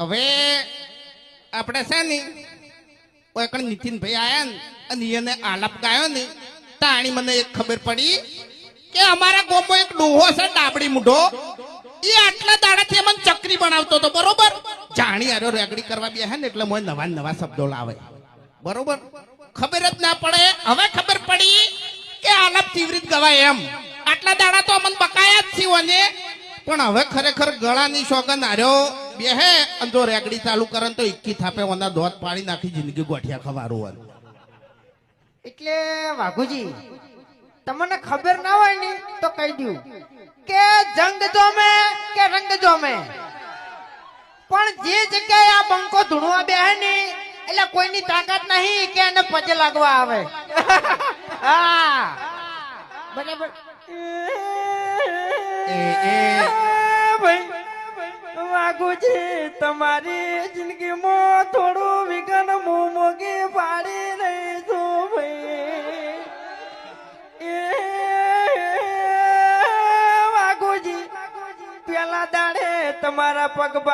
હવે આપણે છે ને કોઈ કણ નીતિનભાઈ આયા ને અને એને આલાપ ગાયો ને તાણી મને એક ખબર પડી કે અમારા ગામમાં એક ડોહો છે ડાબડી મૂઢો એ આટલા દાડાથી મને ચકરી બનાવતો હતો બરોબર જાણી આરો રેગડી કરવા બેહે ને એટલે મને નવા નવા શબ્દો લાવે બરોબર ખબર જ ના પડે હવે ખબર પડી કે આલાપ તીવ્રિત ગવાય એમ આટલા દાડા તો અમને બકાયા જ થયો ને પણ હવે ખરેખર ગળાની સોગન આર્યો બેહે અને જો રેગડી ચાલુ કરે તો ઇક્કી થાપે ઓના દોત પાડી નાખી જિંદગી ગોઠિયા ખવારું એટલે વાઘુજી તમને ખબર ના હોય ને તો કહી દઉં કે જંગ જોમે કે રંગ જોમે પણ જે જગ્યાએ આ બંકો ધૂણવા બેહે ને એટલે કોઈની તાકાત નહીં કે એને પગે લાગવા આવે હા બરાબર વાઘુજી તમારી જિંદગીમાં થોડું વિઘન મોગી પાડી રહી છું ભાઈ વાઘુજી પેલા દાડે તમારા પગ